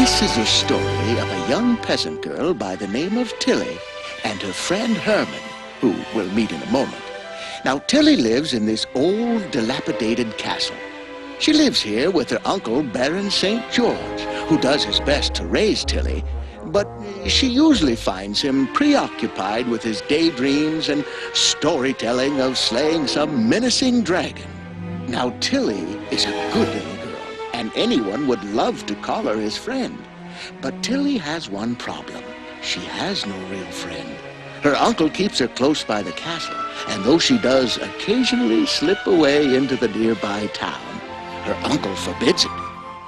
This is a story of a young peasant girl by the name of Tillie and her friend Herman, who we'll meet in a moment. Now, Tillie lives in this old, dilapidated castle. She lives here with her uncle, Baron St. George, who does his best to raise Tillie, but she usually finds him preoccupied with his daydreams and storytelling of slaying some menacing dragon. Now, Tillie is a good little girl, and anyone would love to call her his friend. But Tillie has one problem. She has no real friend. Her uncle keeps her close by the castle, and though she does occasionally slip away into the nearby town, her uncle forbids it.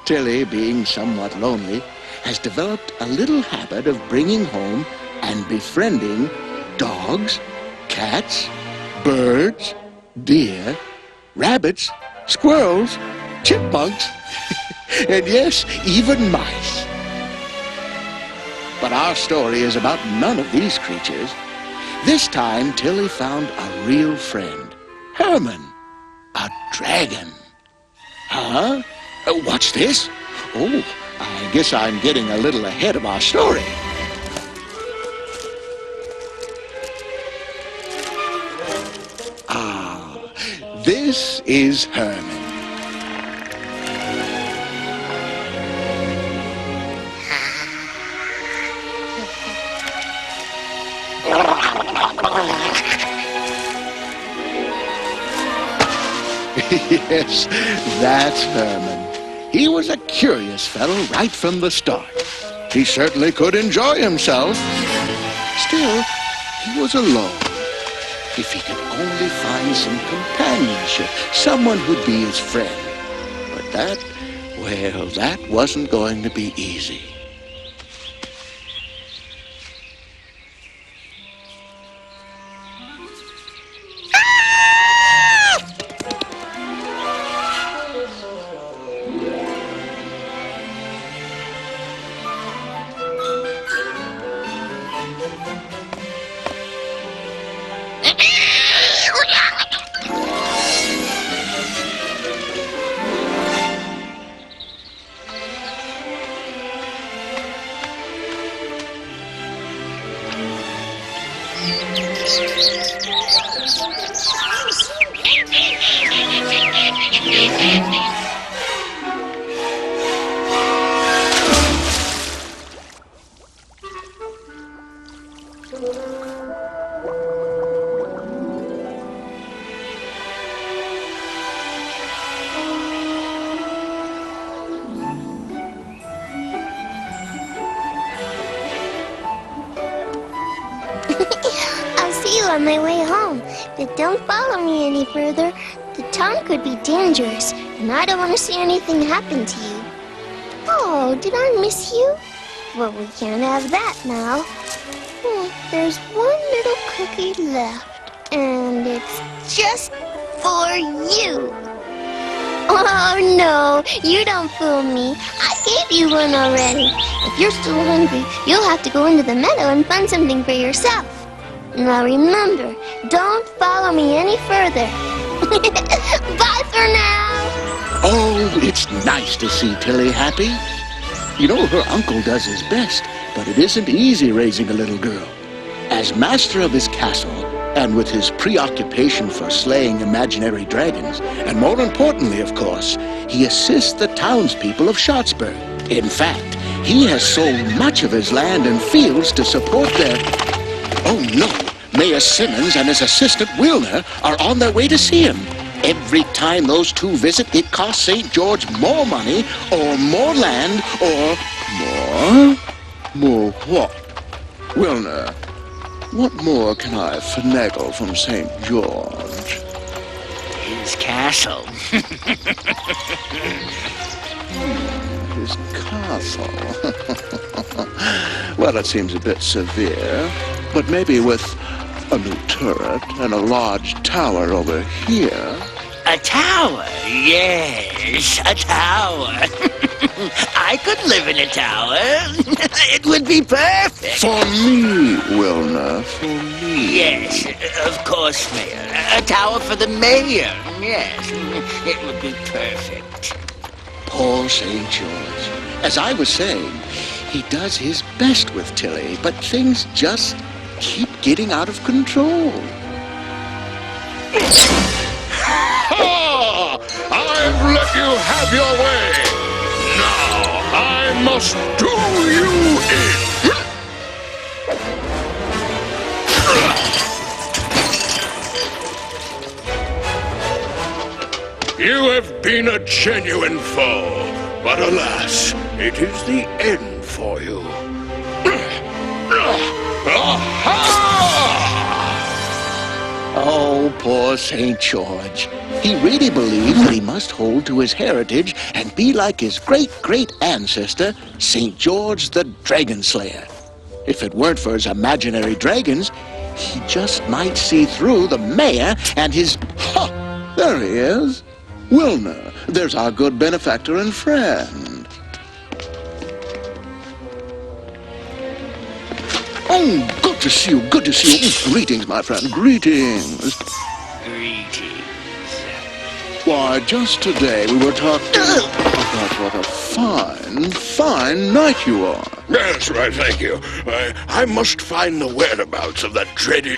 Tillie, being somewhat lonely, has developed a little habit of bringing home and befriending dogs, cats, birds, deer, rabbits, squirrels, chipmunks, and yes, even mice. But our story is about none of these creatures. This time, Tillie found a real friend, Herman, a dragon. Huh? What's this? Oh, I guess I'm getting a little ahead of our story. Ah, this is Herman. Yes, that's Herman. He was a curious fellow right from the start. He certainly could enjoy himself. Still, he was alone. If he could only find some companionship, someone who'd be his friend. But that wasn't going to be easy. On my way home, but don't follow me any further. The town could be dangerous, and I don't want to see anything happen to you. Oh, did I miss you? Well, we can't have that now. There's one little cookie left, and it's just for you. Oh, no, you don't fool me. I gave you one already. If you're still hungry, you'll have to go into the meadow and find something for yourself. Now remember, don't follow me any further. Bye for now. Oh, it's nice to see Tillie happy. You know, her uncle does his best, but it isn't easy raising a little girl. As master of his castle, and with his preoccupation for slaying imaginary dragons, and more importantly, of course, he assists the townspeople of Sharpsburg. In fact, he has sold much of his land and fields to support their... Oh, no! Mayor Simmons and his assistant, Wilner, are on their way to see him. Every time those two visit, it costs St. George more money, or more land, or... More? More what? Wilner, what more can I finagle from St. George? His castle. His castle? Well, it seems a bit severe. But maybe with a new turret and a large tower over here. A tower? Yes, a tower. I could live in a tower. It would be perfect. For me, Wilner, for me. Yes, of course, Mayor. A tower for the mayor. Yes, it would be perfect. Poor St. George. As I was saying, he does his best with Tillie, but things just keep getting out of control. Ha! I've let you have your way. Now I must do you in. You have been a genuine foe, but alas, it is the end for you. Oh, poor St. George. He really believes that he must hold to his heritage and be like his great-great ancestor, St. George the Dragon Slayer. If it weren't for his imaginary dragons, he just might see through the mayor and his... Ha! There he is. Wilner, there's our good benefactor and friend. Oh, good to see you, good to see you. Greetings, my friend, greetings. Greetings. Why, just today we were talking about what a fine night you are. That's right, thank you. I must find the whereabouts of that dreaded...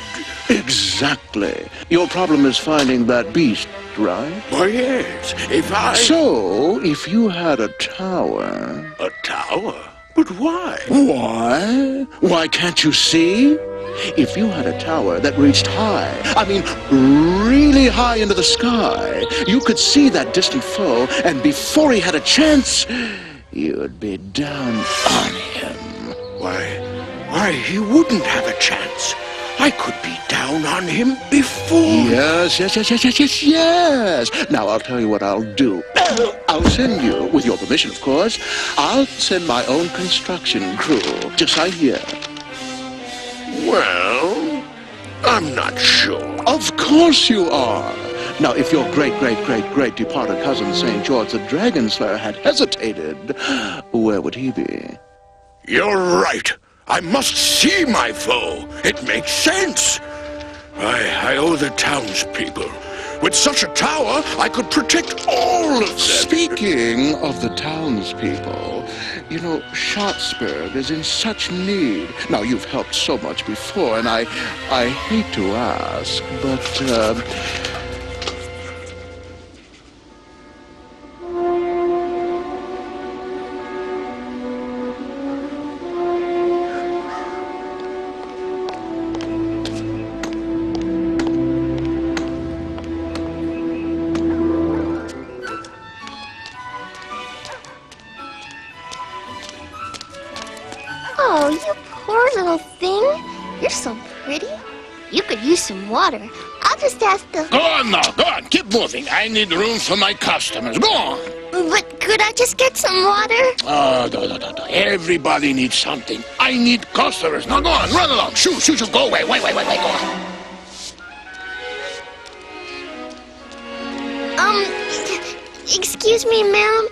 Exactly. Your problem is finding that beast, right? Why, yes, if I... So, if you had a tower... A tower? But why? Why? Why, can't you see? If you had a tower that reached high, I mean really high into the sky, you could see that distant foe, and before he had a chance, you'd be down on him. Why, he wouldn't have a chance. I could be down on him before. Yes. Now, I'll tell you what I'll do. I'll send you, with your permission, of course, I'll send my own construction crew. Just right here. Well, I'm not sure. Of course you are. Now, if your great departed cousin, St. George the Dragon Slayer, had hesitated, where would he be? You're right. I must see my foe. It makes sense. I owe the townspeople. With such a tower, I could protect all of them. Speaking of the townspeople, you know, Schatzberg is in such need. Now, you've helped so much before, and I hate to ask, but, Oh, you poor little thing. You're so pretty. You could use some water. I'll just ask the... Go on now, go on. Keep moving. I need room for my customers. Go on. But could I just get some water? Oh, no. Everybody needs something. I need customers. Now go on, run along. Shoot. Go away. Wait, go on. Excuse me, ma'am.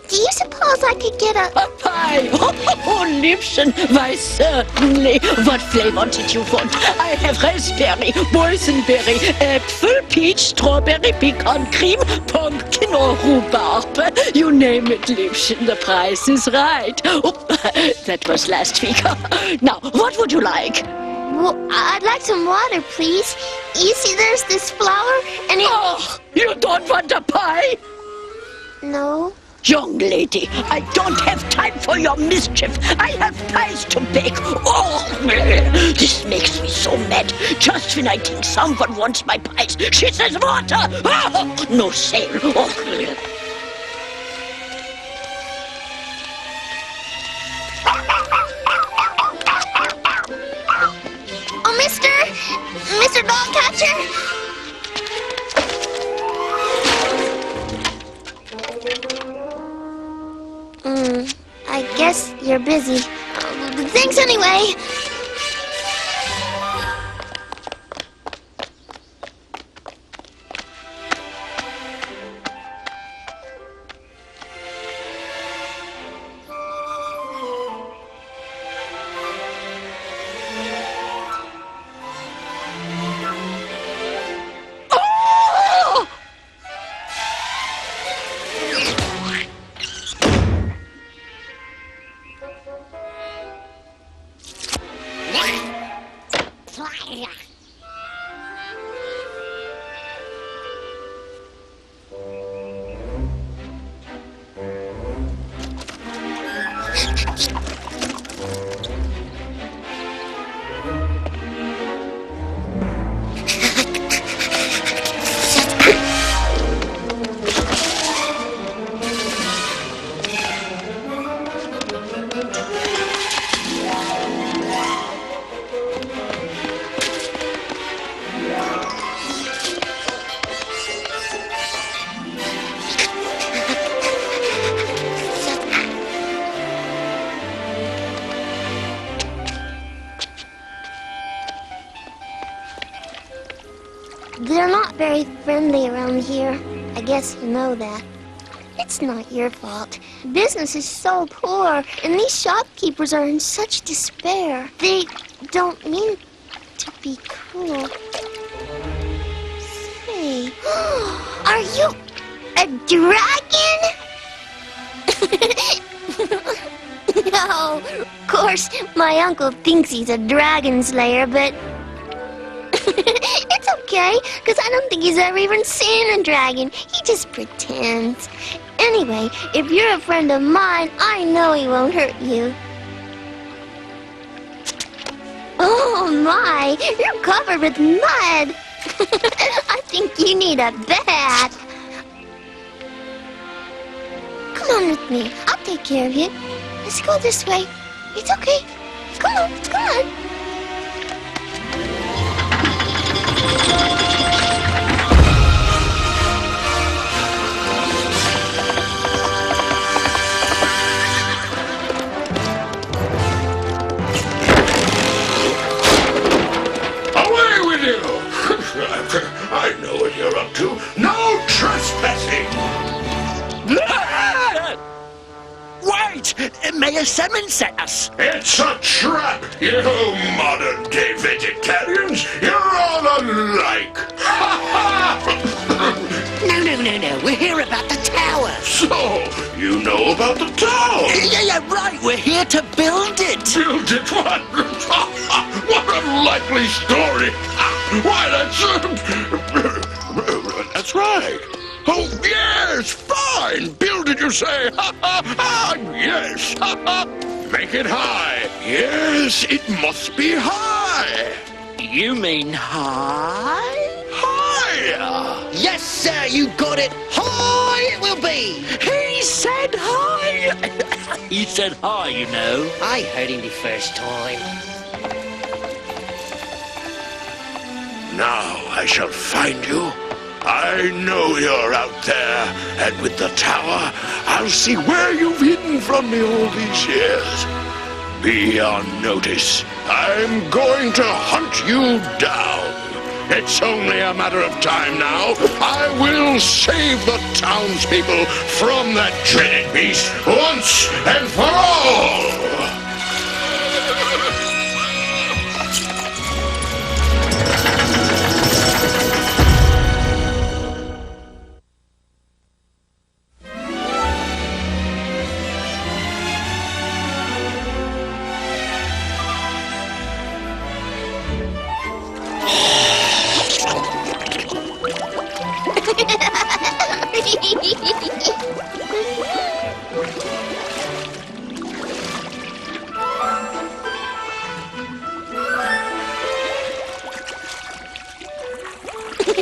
Do you suppose I could get a pie? Oh, Liebchen, why certainly. What flavor did you want? I have raspberry, boysenberry, apple, peach, strawberry, pecan cream, pumpkin or rhubarb. You name it, Liebchen, the price is right. Oh, that was last week. Now, what would you like? Well, I'd like some water, please. You see, there's this flower, and it... Oh, you don't want a pie? No. Young lady, I don't have time for your mischief. I have pies to bake. Oh, this makes me so mad. Just when I think someone wants my pies, she says water. Oh, no sale. Oh. Oh, Mr. Dog Catcher? I guess you're busy. Thanks anyway. They're not very friendly around here. I guess you know that. It's not your fault. Business is so poor, and these shopkeepers are in such despair. They don't mean to be cruel. Say, are you a dragon? No, of course, my uncle thinks he's a dragon slayer, but it's okay, because I don't think he's ever even seen a dragon. He just pretends. Anyway, if you're a friend of mine, I know he won't hurt you. Oh my, you're covered with mud. I think you need a bath. Come on with me. I'll take care of you. Let's go this way. It's okay. Come on, come on. Away with you! I know what you're up to. No trespassing! Wait! Mayor Simmons sent us. It's a trap, you modern-day vegetarians. You're all alike. No. We're here about the tower. So, you know about the tower? Yeah, right. We're here to build it. Build it what? What a likely story. Why, that's right. Oh, yes, fine. Build it, you say. Yes. Make it high. Yes, it must be high. You mean high? Higher. Yes, sir, you got it. High it will be. He said high. He said high, you know. I heard him the first time. Now I shall find you. I know you're out there, and with the tower, I'll see where you've hidden from me all these years. Be on notice. I'm going to hunt you down. It's only a matter of time now. I will save the townspeople from that dreaded beast once and for all.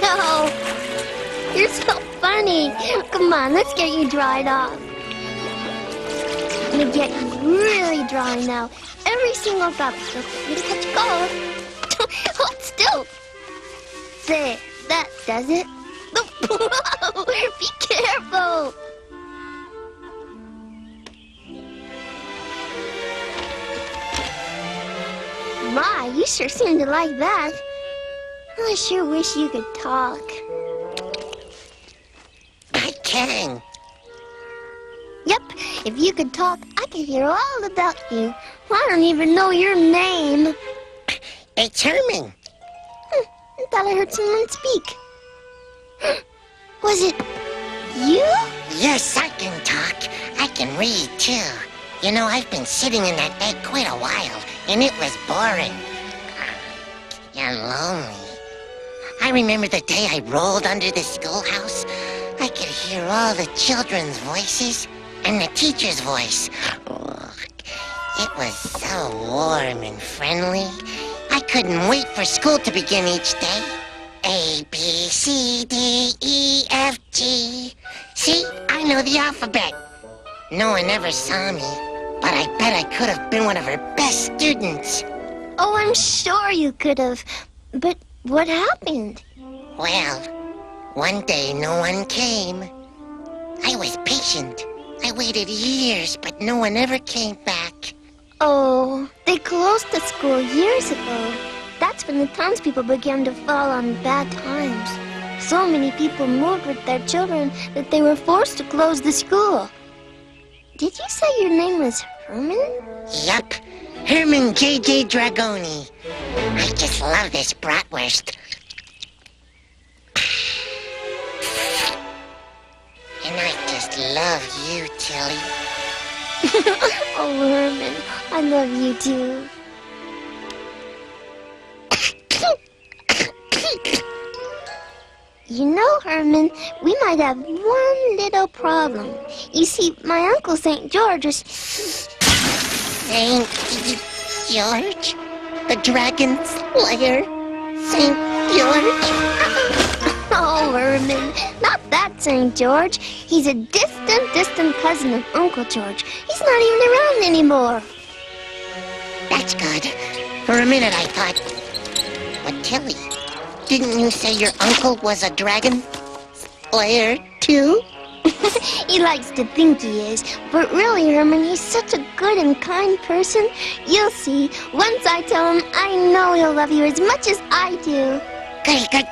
No, you're so funny. Come on, let's get you dried off. I'm gonna get you really dry now. Every single drop. Don't let me to catch cold. Hold still. There, that does it. Whoa, be careful. My, you sure seem to like that. I sure wish you could talk. I can. Yep, if you could talk, I could hear all about you. I don't even know your name. It's Herman. I thought I heard someone speak. Was it you? Yes, I can talk. I can read, too. You know, I've been sitting in that bed quite a while, and it was boring. And lonely. I remember the day I rolled under the schoolhouse. I could hear all the children's voices and the teacher's voice. Oh, it was so warm and friendly. I couldn't wait for school to begin each day. A, B, C, D, E, F, G. See, I know the alphabet. No one ever saw me, but I bet I could have been one of her best students. Oh, I'm sure you could have. But what happened? Well, one day no one came. I was patient. I waited years, but no one ever came back. Oh, they closed the school years ago. that's when the townspeople began to fall on bad times. So many people moved with their children that they were forced to close the school. Did you say your name was Herman? Yup, Herman J.J. Dragoni. I just love this bratwurst. And I just love you, Tillie. Oh, Herman, I love you too. You know, Herman, we might have one little problem. You see, my Uncle St. George is... St. George? The Dragon Slayer? St. George? Oh, Herman, not that St. George. He's a distant cousin of Uncle George. He's not even around anymore. That's good. For a minute I thought... But Tillie, didn't you say your uncle was a dragon slayer too? He likes to think he is, but really, Herman, he's such a good and kind person. You'll see. Once I tell him, I know he'll love you as much as I do.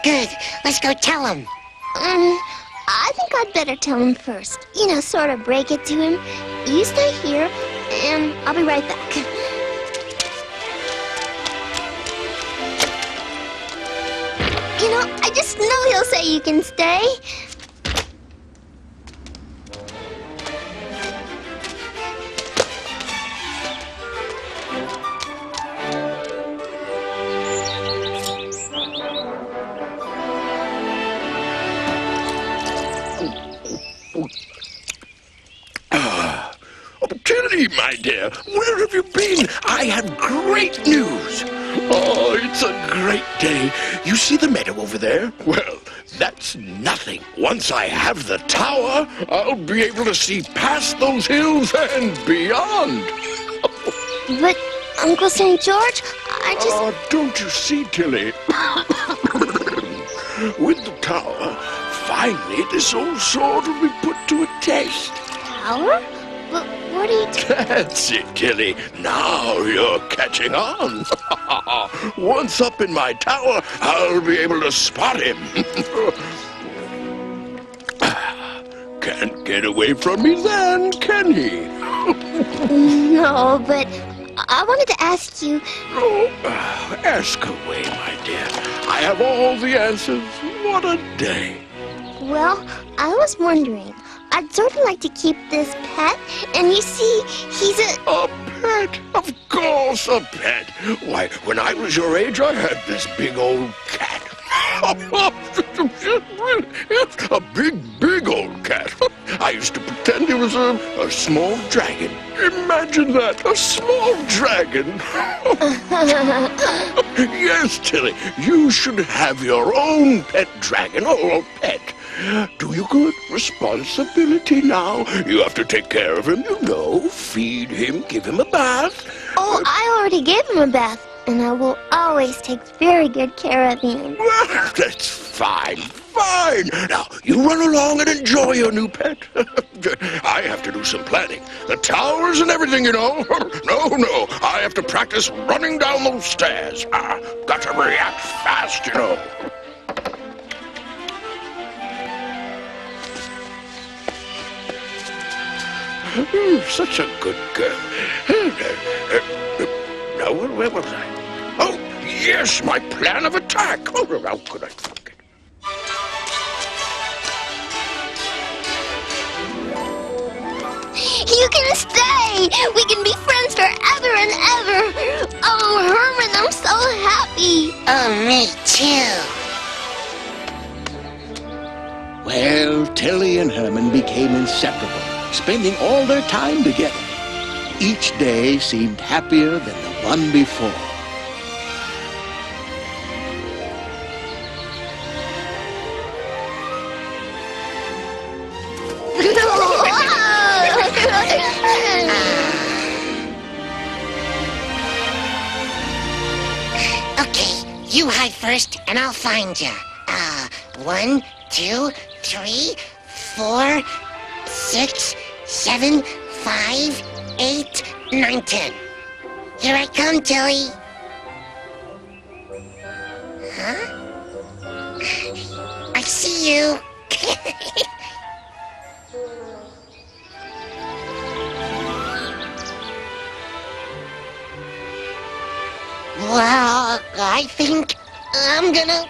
Good. Let's go tell him. I think I'd better tell him first. You know, sort of break it to him. You stay here, and I'll be right back. You know, I just know he'll say you can stay. Tillie, my dear, where have you been? I have great news. Oh, it's a great day. You see the meadow over there? Well, that's nothing. Once I have the tower, I'll be able to see past those hills and beyond. But, Uncle St. George, I just... Oh, don't you see, Tillie? With the tower, finally this old sword will be put to a test. Tower? But what are you That's it, Tillie. Now you're catching on. Once up in my tower, I'll be able to spot him. Can't get away from me then, can he? No, but I wanted to ask you... Ask away, my dear. I have all the answers. What a day. Well, I was wondering... I'd sort of like to keep this pet, and you see, he's a... A pet? Of course, a pet. Why, when I was your age, I had this big old cat. A big old cat. I used to pretend he was a small dragon. Imagine that, a small dragon. Yes, Tillie, you should have your own pet dragon, or pet. Do you good? Responsibility now. You have to take care of him, you know. Feed him, give him a bath. Oh, I already gave him a bath, and I will always take very good care of him. Well, that's fine. Now, you run along and enjoy your new pet. I have to do some planning. The towers and everything, you know. No, I have to practice running down those stairs. Got to react fast, you know. Such a good girl. Now, where was I? Oh, yes, my plan of attack. Oh, how could I forget? You can stay! We can be friends forever and ever! Oh, Herman, I'm so happy! Oh, me too. Well, Tillie and Herman became inseparable, spending all their time together. Each day seemed happier than the one before. Okay, you hide first, and I'll find you. 1, 2, 3, 4, 6, 7, 5, 8, 9, 10. Here I come, Tillie. I see you. Well, I think I'm gonna...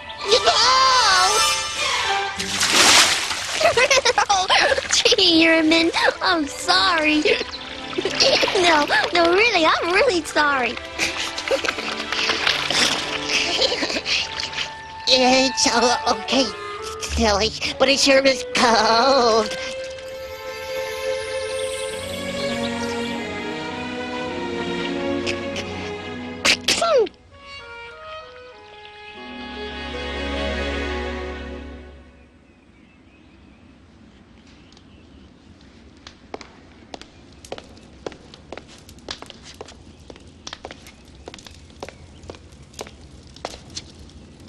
Gee, Herman, I'm sorry. No, really, I'm really sorry. It's okay, Tillie, but it sure is cold.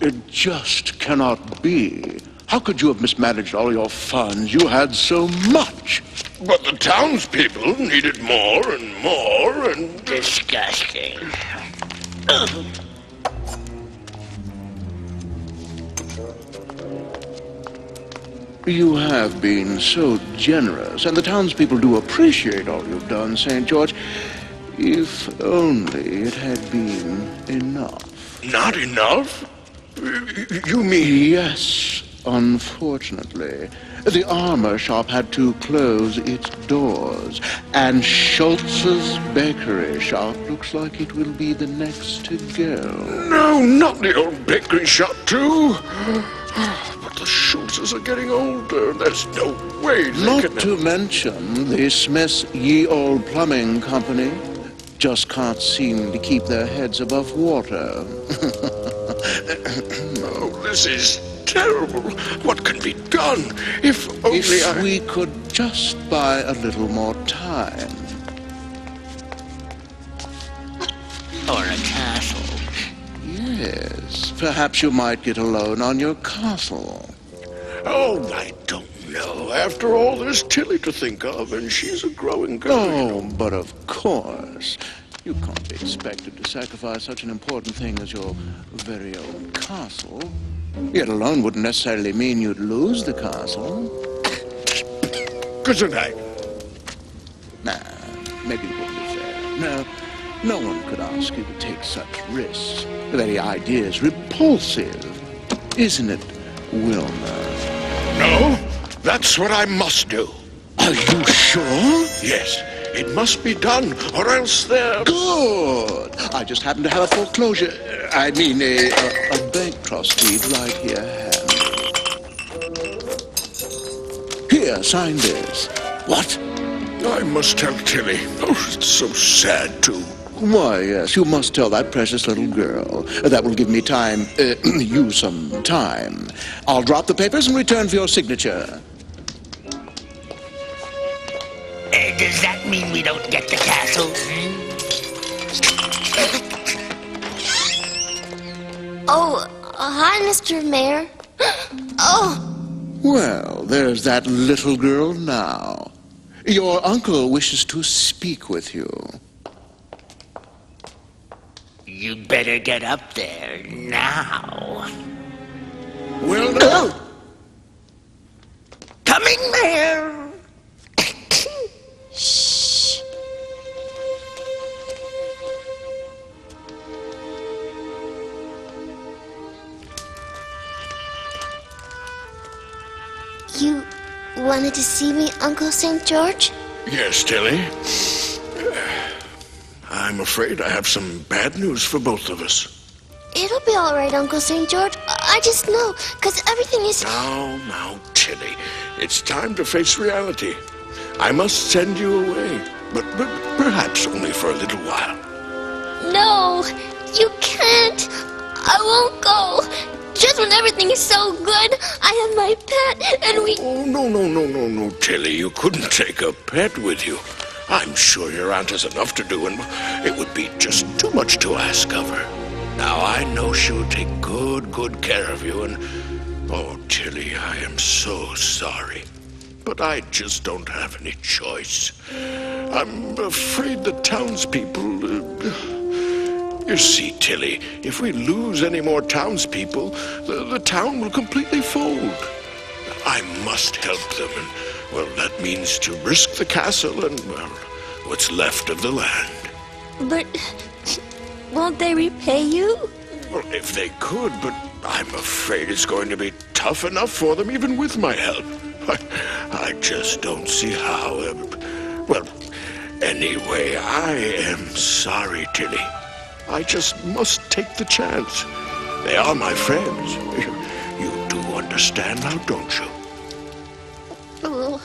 It just cannot be. How could you have mismanaged all your funds? You had so much. But the townspeople needed more and more and... Disgusting. You have been so generous, and the townspeople do appreciate all you've done, St. George. If only it had been enough. Not enough? You mean... Yes, unfortunately. The armor shop had to close its doors, and Schultz's bakery shop looks like it will be the next to go. No, not the old bakery shop, too. But the Schultzes are getting older. There's no way they Not can... to mention the Smith's Ye Old Plumbing Company. Just can't seem to keep their heads above water. Oh, this is terrible. What can be done? If only If we could just buy a little more time. Or a castle. Yes, perhaps you might get a loan on your castle. Oh, I don't know. After all, there's Tillie to think of, and she's a growing girl. Oh, but of course. You can't be expected to sacrifice such an important thing as your very own castle. Yet a loan wouldn't necessarily mean you'd lose the castle. Gesundheit. Nah, maybe it wouldn't be fair. No one could ask you to take such risks. The very idea is repulsive. Isn't it, Wilmer? No, that's what I must do. Are you sure? Yes, it must be done, or else they're... Good. I just happen to have a foreclosure. I mean, a bank trust deed right here handy. Here, sign this. What? I must tell Tillie. Oh, it's so sad, too. Why, yes, you must tell that precious little girl. That will give me time, you some time. I'll drop the papers and return for your signature. Does that mean we don't get the castle? Oh, hi, Mr. Mayor. Oh, Well, there's that little girl now. Your uncle wishes to speak with you. You better get up there now. Well, no. Coming there. shh. You wanted to see me, Uncle St. George? Yes, Tillie. I'm afraid I have some bad news for both of us. It'll be all right, Uncle St. George. I just know, because everything is... Now, Tillie. It's time to face reality. I must send you away, but perhaps only for a little while. No, you can't. I won't go. Just when everything is so good, I have my pet, and we... Oh, no, Tillie. You couldn't take a pet with you. I'm sure your aunt has enough to do, and it would be just too much to ask of her. Now, I know she'll take good care of you, and... Oh, Tillie, I am so sorry. But I just don't have any choice. I'm afraid the townspeople... You see, Tillie, if we lose any more townspeople, the town will completely fold. I must help them, and, well, that means to risk the castle and, well, what's left of the land. But won't they repay you? Well, if they could, but I'm afraid it's going to be tough enough for them even with my help. I just don't see how. Well, anyway, I am sorry, Tillie. I just must take the chance. They are my friends. You do understand now, don't you? Oh,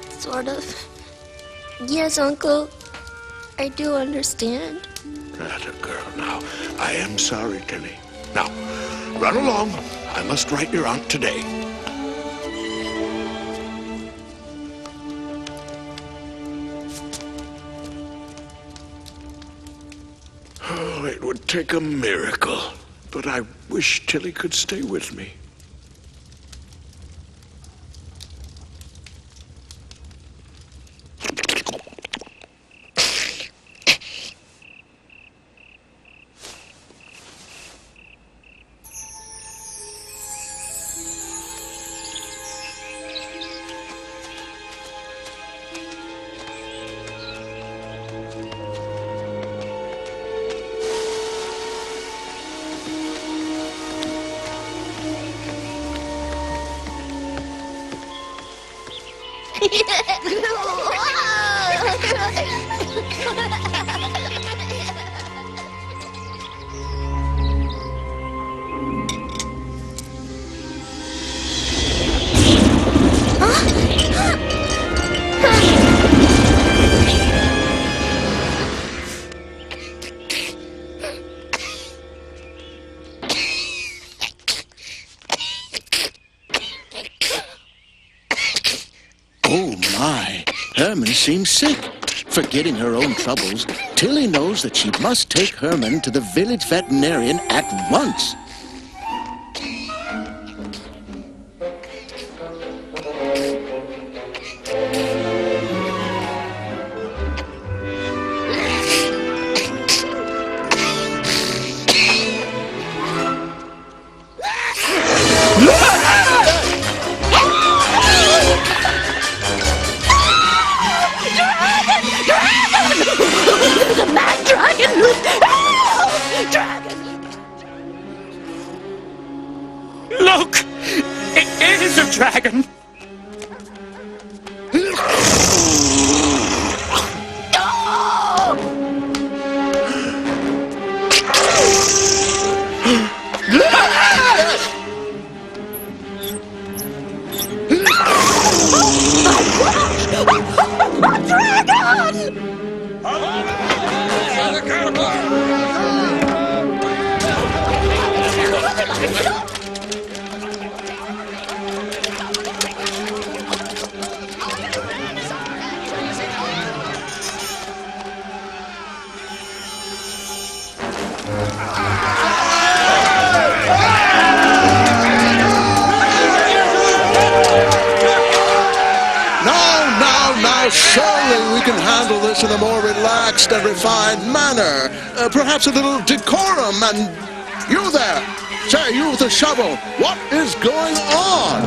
sort of. Yes, Uncle. I do understand. Atta girl. Now, I am sorry, Tillie. Now, run along. I must write your aunt today. Oh, it would take a miracle, but I wish Tillie could stay with me. Oh, my. Herman seems sick. Forgetting her own troubles, Tillie knows that she must take Herman to the village veterinarian at once. Look! It is a dragon! Surely we can handle this in a more relaxed and refined manner. Perhaps a little decorum. And you there, say, you with the shovel, what is going on?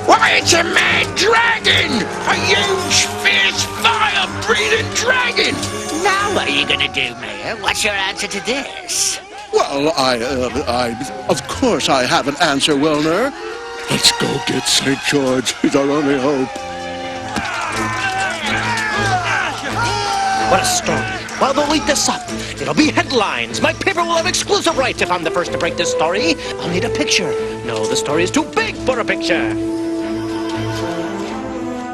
Why, it's a mad dragon! A huge, fierce, fire-breathing dragon! Now what are you gonna do, Mayor? What's your answer to this? Well, of course I have an answer, Wilner. Let's go get St. George. He's our only hope. What a story. Well, they'll eat this up. It'll be headlines. My paper will have exclusive rights if I'm the first to break this story. I'll need a picture. No, the story is too big for a picture.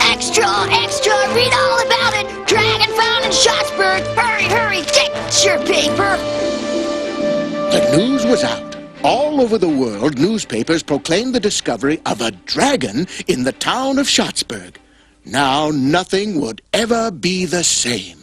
Extra, extra, read all about it. Dragon found in Schatzburg. Hurry, hurry, get your paper. The news was out. All over the world, newspapers proclaimed the discovery of a dragon in the town of Schatzburg. Now nothing would ever be the same.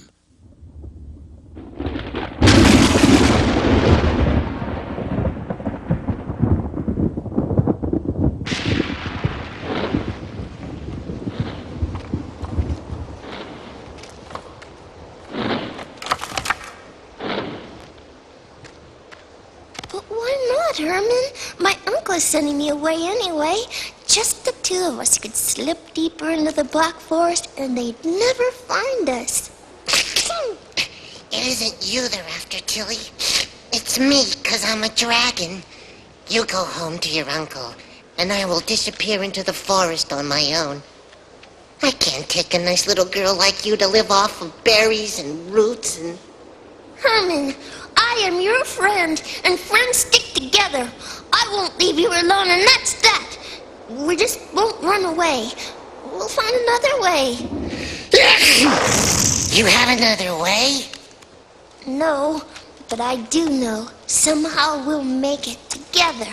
Why not, Herman? My uncle is sending me away anyway. Just the two of us could slip deeper into the Black Forest and they'd never find us. It isn't you they're after, Tillie. It's me, 'cause I'm a dragon. You go home to your uncle, and I will disappear into the forest on my own. I can't take a nice little girl like you to live off of berries and roots and... Herman, I am your friend, and friends stick together. I won't leave you alone, and that's that. We just won't run away. We'll find another way. You have another way? No, but I do know. Somehow we'll make it together.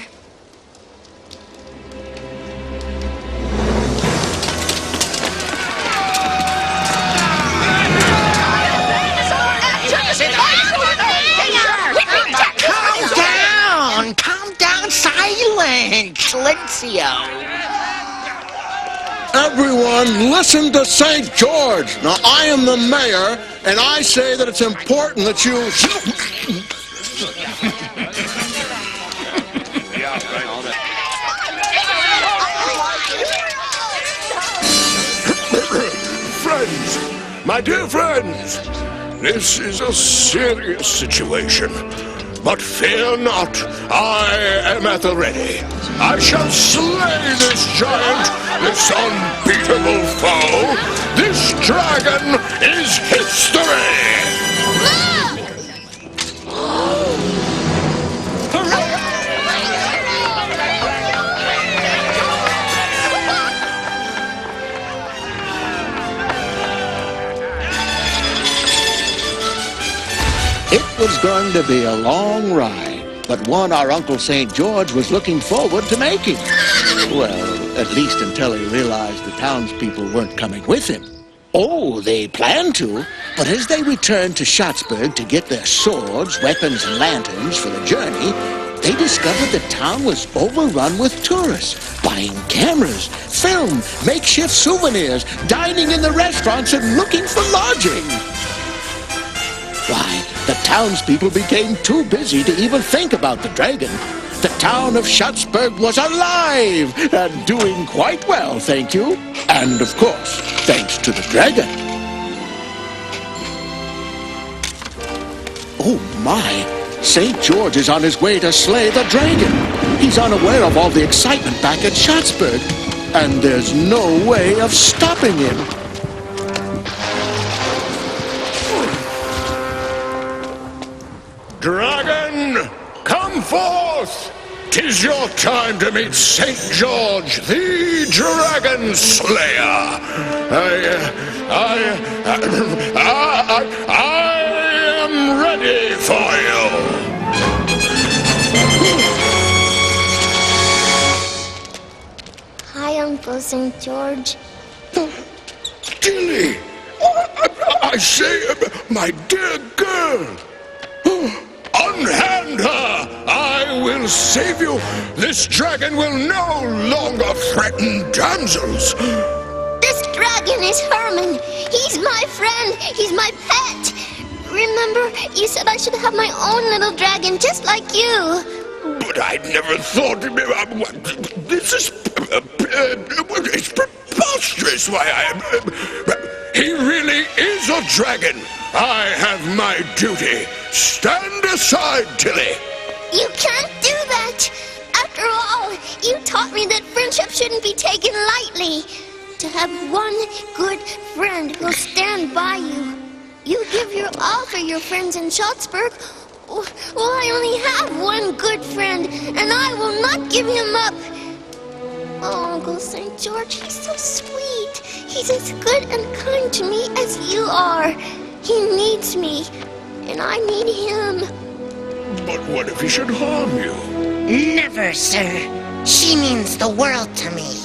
Calm down, silence, Lencio. Everyone, listen to St. George. Now, I am the mayor, and I say that it's important that you... Friends, my dear friends, this is a serious situation. But fear not, I am at the ready. I shall slay this giant, this unbeatable foe. This dragon is history! It was going to be a long ride, but one our Uncle St. George was looking forward to making. Well, at least until he realized the townspeople weren't coming with him. Oh, they planned to, but as they returned to Schatzburg to get their swords, weapons, and lanterns for the journey, they discovered the town was overrun with tourists, buying cameras, film, makeshift souvenirs, dining in the restaurants, and looking for lodging. Why, the townspeople became too busy to even think about the dragon. The town of Schatzburg was alive and doing quite well, thank you. And, of course, thanks to the dragon. Oh, my. St. George is on his way to slay the dragon. He's unaware of all the excitement back at Schatzburg. And there's no way of stopping him. Dragon, come forth! 'Tis your time to meet St. George, the Dragon Slayer. I am ready for you. Hi, Uncle St. George. Tillie, I say, my dear girl. Unhand her! I will save you! This dragon will no longer threaten damsels! This dragon is Herman. He's my friend. He's my pet. Remember, you said I should have my own little dragon just like you. But I never thought... This is... It's preposterous. Why, he really is a dragon. I have my duty. Stand aside, Tillie. You can't do that. After all, you taught me that friendship shouldn't be taken lightly. To have one good friend who'll stand by you. You give your all for your friends in Schatzburg. Well, I only have one good friend, and I will not give him up. Oh, Uncle St. George, he's so sweet. He's as good and kind to me as you are. He needs me, and I need him. But what if he should harm you? Never, sir. She means the world to me.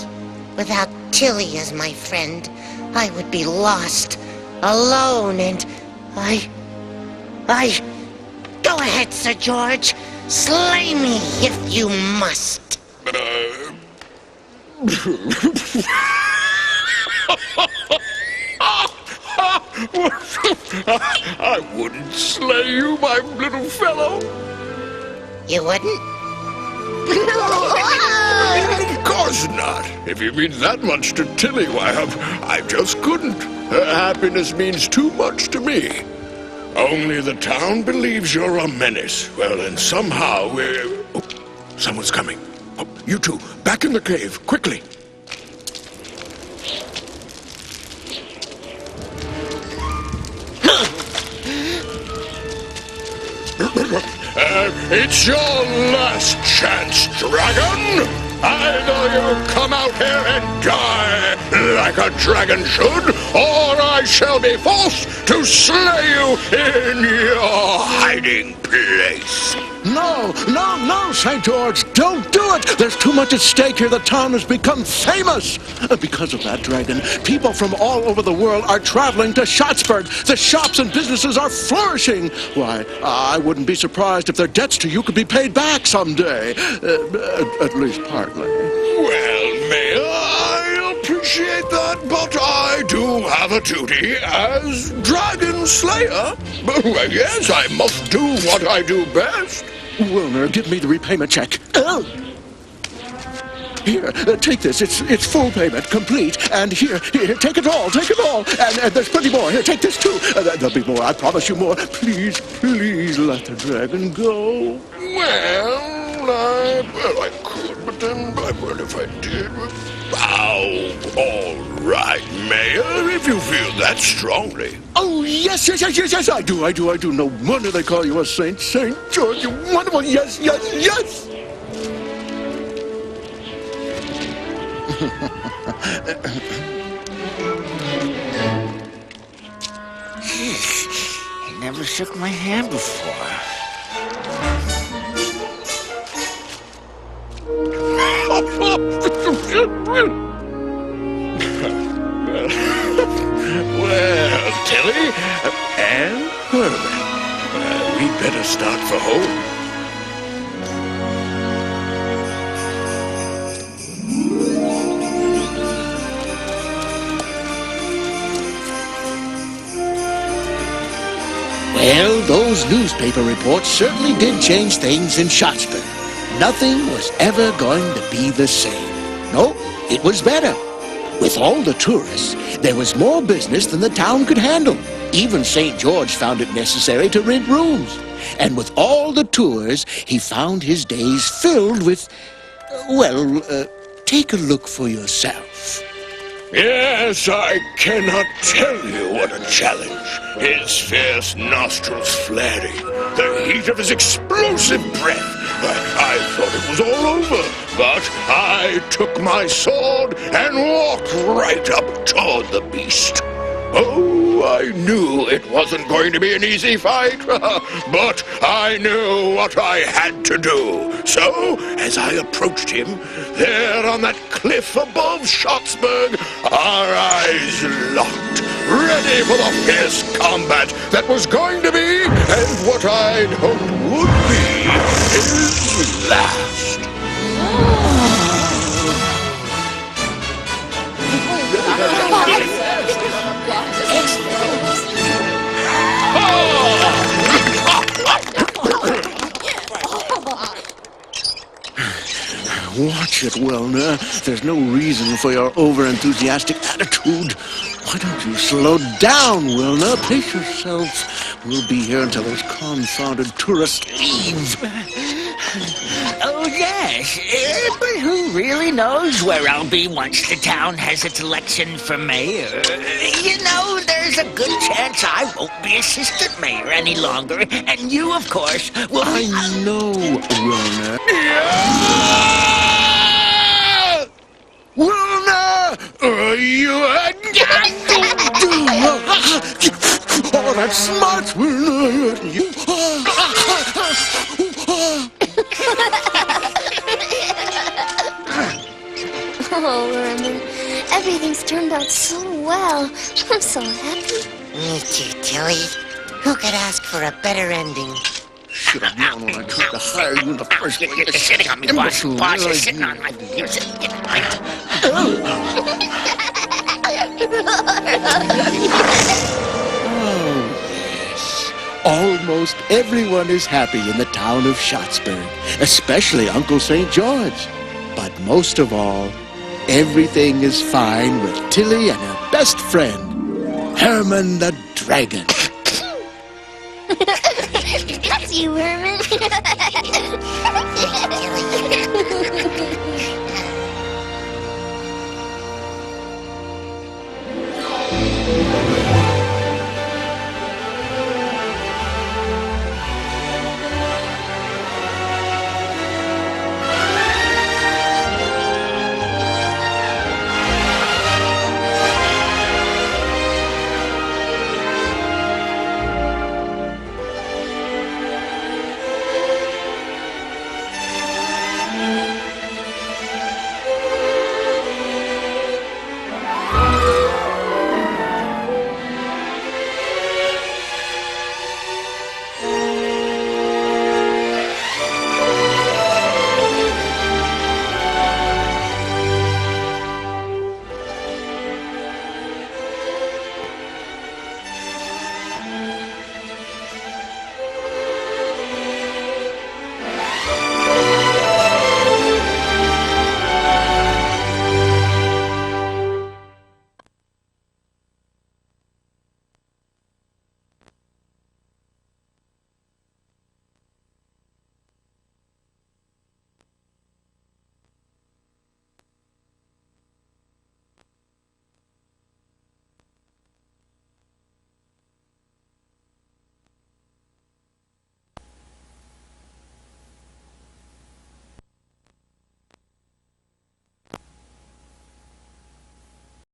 Without Tillie as my friend, I would be lost, alone, and Go ahead, Sir George. Slay me if you must. I wouldn't slay you, my little fellow. You wouldn't? Of course not. If you mean that much to Tillie, why, I just couldn't. Her happiness means too much to me. Only the town believes you're a menace. Well, and somehow we're... Oh, someone's coming. Oh, you two, back in the cave, quickly. It's your last chance, dragon! Either you come out here and die like a dragon should, or I shall be forced to slay you in your hiding place. No, St. George, don't do it! There's too much at stake here. The town has become famous. Because of that dragon, people from all over the world are traveling to Schattsburg. The shops and businesses are flourishing. Why, I wouldn't be surprised if their debts to you could be paid back someday. At least partly. Well, Mayor, I appreciate that, but I do have a duty as Dragon Slayer. Well, yes, I must do what I do best. Wilner, give me the repayment check. Oh. Here, take this. It's full payment, complete. And here, take it all, And there's plenty more. Here, take this too. There'll be more, I promise you more. Please let the dragon go. Well, I could, but then, well, if I did... Oh, all right, Mayor, if you feel that strongly. Oh, yes, I do. No wonder they call you a saint. St. George, you're wonderful. Yes. He never shook my hand before. Well, Tillie and Herman, we'd better start for home. Well, those newspaper reports certainly did change things in Schattsburg. Nothing was ever going to be the same. No, it was better. With all the tourists, there was more business than the town could handle. Even St. George found it necessary to rent rooms. And with all the tours, he found his days filled with... take a look for yourself. Yes, I cannot tell you what a challenge. His fierce nostrils flaring, the heat of his explosive breath. I thought it was all over, but I took my sword and walked right up toward the beast. Oh, I knew it wasn't going to be an easy fight, but I knew what I had to do. So, as I approached him, there on that cliff above Schattsburg, our eyes locked, ready for the fierce combat that was going to be, and what I'd hoped would be, his last. Watch it, Wilner. There's no reason for your over-enthusiastic attitude. Why don't you slow down, Wilner? Pace yourself. We'll be here until those confounded tourists leave. Oh, yes, but who really knows where I'll be once the town has its election for mayor? You know, there's a good chance I won't be assistant mayor any longer, and you, of course, will be... I know, Wilner. Wilner! You had... Oh, that's smart, Wilner. Oh, Herman, everything's turned out so well. I'm so happy. Me too, Tillie. Who could ask for a better ending? Should have known when I tried to hire you in the first place. You're sitting on me, boss. Boss, you're sitting on my... You're sitting... Almost almost everyone is happy in the town of Schattsburg, especially Uncle St. George. But most of all, everything is fine with Tillie and her best friend, Herman the Dragon. That's you, Herman.